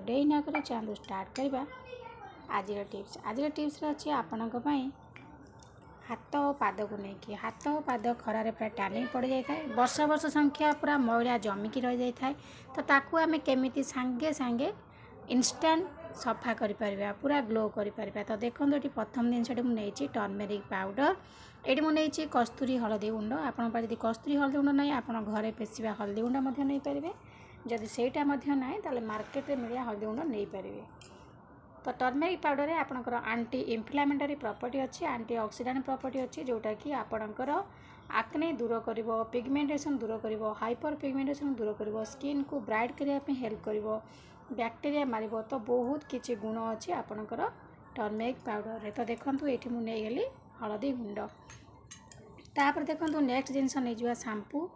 डेई न कर चलू स्टार्ट करवा आज टिप्स अच्छे आपण हाथ और पाद को लेकिन हाथ और पाद खरारे पूरा टानिंग पड़ जाए वर्ष वर्ष संख्या पूरा मैला जमिकी रही जाए तो ताकू आम केमी सांगे सांगे इंस्टांट सफा कर पूरा ग्लो कर तो देखो ये प्रथम जिनस मुझे टर्मेरिक पाउडर ये मुझे कस्तूरी हलदी गुंड आपड़ी कस्तूरी हलदी गुंड ना आप घरे पेशा हलदी गुंड नहीं पारे जदि सेटा ना तो मार्केट में मिलिया हलदी गुंड नहीं पारे तो टर्मेरिक पाउडर में आपंकर आंटी इनफ्लामेटरी प्रॉपर्टी अच्छी आंटी ऑक्सीडेंट प्रॉपर्टी अच्छी जोटा कि आपणकर आक्ने दूर कर पिगमेंटेशन दूर कर हाइपर पिगमेंटेशन दूर कर स्किन को ब्राइट करने हेल्प कर बैक्टेरिया मार तो बहुत किसी गुण अच्छी आपणकर टर्मेरिक पाउडर तो देखो ये मुझे गली हलदी गुंड तापर देखो नेक्स्ट जिनस नहीं जावा शैम्पू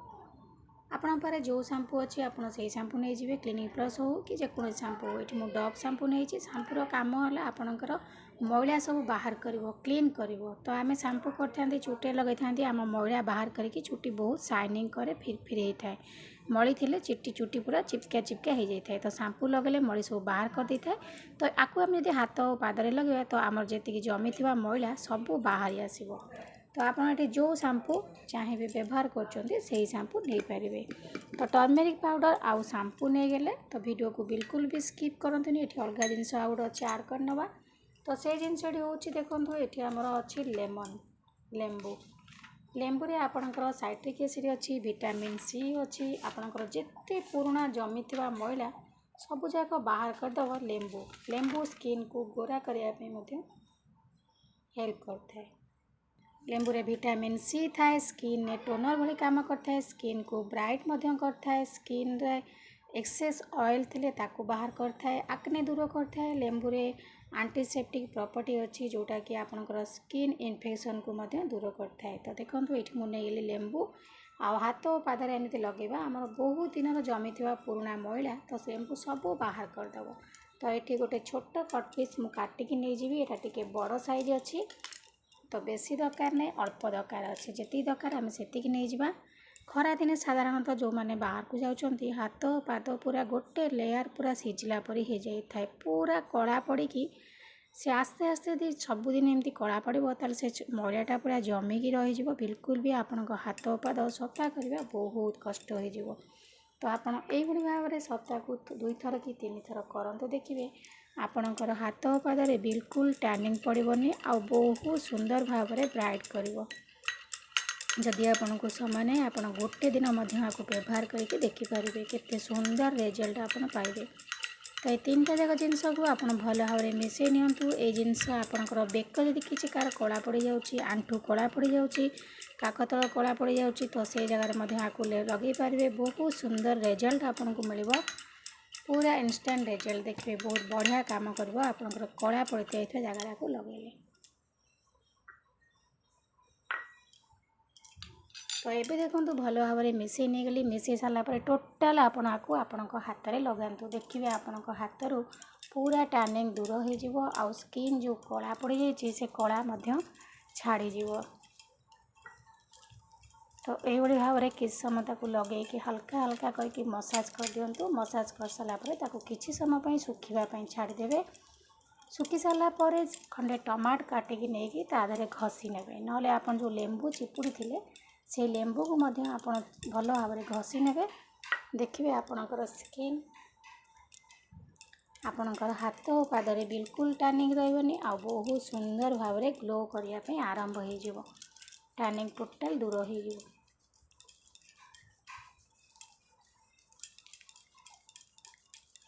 आपण पारे जो शैम्पू अच्छी आप शैम्पू नहीं जाए क्लिनिक प्लस हो कि जेको शैम्पू हो ये मुझे डव शैम्पू नहीं शैम्पूर कम है आपणकर मैला सब बाहर कर क्लीन कर तो आम शैम्पू करते चुटे लगे था आम मैला बाहर करके चुटी बहुत शाइनिंग करे फिर होता है मली थे चुटी पूरा चिपका चिपका हो जाए तो शैम्पू लगे मली सब बाहर कर दे था तो आपको आम जब हाथ और पादरे लगे तो आम जी जमी थी मैला सब बाहरी आसो तो आप जो शैम्पू चाहिए व्यवहार कर शैम्पू नहीं पारे तो टर्मेरिक पाउडर आउ शैम्पू नहीं गले तो वीडियो को बिल्कुल भी स्किप करते ये अलग जिनस आउ गोटे अच्छे आड करनवा तो से जिनसटी हूँ देखो ये आमर अच्छी लेमन लेंबू रे आपणकर साइट्रिक एसिड अच्छी विटामिन सी अच्छी आपणकर जिते पुराना जमी थी मैला सब जाक बाहर करदेव लेंबू स्किन को गोरा करने हेल्प करता है लेंबू रे विटामिन सी थाए स्किन ने टोनर भली काम करता है स्किन को ब्राइट करता है स्किन रे एक्सेस ऑयल थे ताकू बाहर करता है आक्ने दूर करता है लेंबू रे एंटीसेप्टिक प्रॉपर्टी अच्छी जोटा कि आपनकर स्किन इन्फेक्शन को दूर करता है तो देखो ये मुझे गली लेंबू आ हाथ और पादर एमती लगेगा आम बहुत दिन जमी थी पुराना मैला तो लेंबू सब बाहर करदेव तो ये गोटे छोट कट पीस मुझे काटिकी नहीं जी टे बड़ साइज अच्छी तो बेसी दरकार नहीं अल्प दरकार अच्छे जी दरकार आम से नहीं जावा खरा दिन साधारणतः जो मैंने बाहर को जाऊँच हाथ पाद पूरा गोटे लेयर पूरा सिझला परी हो जाए पूरा कला पड़ी से आस्ते आस्ते यदि सबुदिन एमती कला पड़ो ताल से मैलाटा पूरा जमिकी रही बिल्कुल भी आपण हाथ पाद सफा करवा बहुत कष्ट हो तो आप भाव में सप्ताह को 2 थर कि 3 थर करते देखिए आपणकर हाथ पादरे बिल्कुल टैनिंग पड़ोनी आ बहुत सुंदर भाव में ब्राइट कर जदि आपन को समय नहीं आप गोटे दिन व्यवहार करके देखिपारे केते सुंदर रिजल्ट आप पाइबे तो ये 3टा जाक जिनस को आप भल भाव में मिसई नियंतु ए जिनस आपणकर बेक जदि किसी कार कला पड़ जाऊँगी आंठू कला पड़ जाऊँगी काकतल कला पड़ जाऊँगी तो से जगह आपको लगे पारे बहुत सुंदर रिजल्ट आपन को मिल पूरा इंस्टेंट रिजल्ट देखिए बहुत बढ़िया काम कर आपंकर कला पड़ता जगह को लगे तो ये देखो भल भाव में मिसई नहीं गली मिसई सारापर टोटाल आपण हाथ में लगातु देखिए आपण हाथ रू पूरा टैनिंग दूर हो स्किन जो कला पड़ जाए से कला छाड़ी तो ये भाव में किस समय लगे कि हल्का हल्का करके मसाज कर दिंतु मसाज कर सारापर किसी समय सुखापी छाड़देवे सुखी सारापर खंडे टमाट काटिकी नहीं तादे घसी ने ना आप जो लेंबू चिपुड़ी थे से लेंबू को आप भल भाव में घसी ने देखिए आपणकर स्किन आपणकर हाथ और पादरे बिल्कुल टैनिंग रही आ बहुत सुंदर भाव में ग्लो करने आरंभ हो टैनिंग टोटाल दूर हो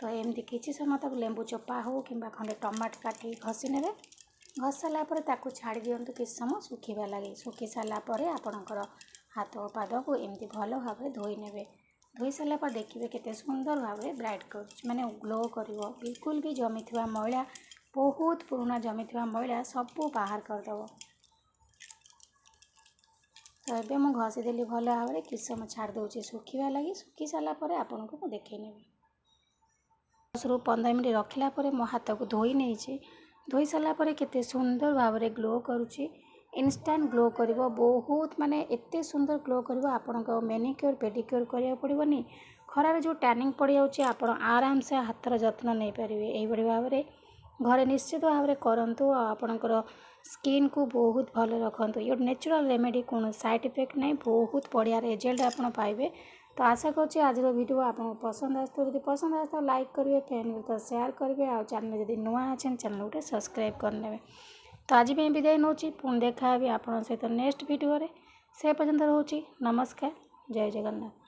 तो एमती किसी समय तक लेंबू चोपा हो कि खंडे टमाट काटी घसी ने घस सारापर छाड़ी दिंतु किस समय सुखा लगे सुखी सारापर आपणकर हाथ और पाद को एमती भल भाव में धोई ने धोई सारापर देखिए केते सुंदर भाव में ब्राइट कर माने ग्लो कर बिल्कुल भी जमी थी मैला बहुत पुराना जमी थी मैला सब बाहर करदेव तो ये मुझे घसीदेली भल भाव में किस समय छाड़ दूसरी सुखा लगे सुखी सारापर आपन को देखी ने 10-15 मिनट रखला मो हाथ को धोई नहीं धोई सारापर केते सुंदर भाव में ग्लो करुच्ची इंस्टांट ग्लो करिवो बहुत माने एते सुंदर ग्लो करिवो आपन को मैनिक्योर पेडिक्योर करिया पड़िबनी खरार जो टैनिंग पड़ जाऊँच आप आराम से हाथर जत्न नहीं पारे यही भाव में घरे निश्चित भाव में करूँ आपणकर स्किन को बहुत भल रखु ये नेचुरल रेमेडी कौन साइड इफेक्ट नहीं बहुत बढ़िया रिजल्ट आप पाइबे। तो आशा करुँचे आज वीडियो आपको पसंद आसो पसंद आस लाइक करेंगे फ्रेंड तो शेयर करेंगे आ चैनल जब नुआ अच्छे चैनल गोटे सब्सक्राइब करने। तो आज भी विदाय नौ पुणी देखा आप सहित नेक्स्ट वीडियो से पर्यंत रोचे नमस्कार जय जगन्नाथ।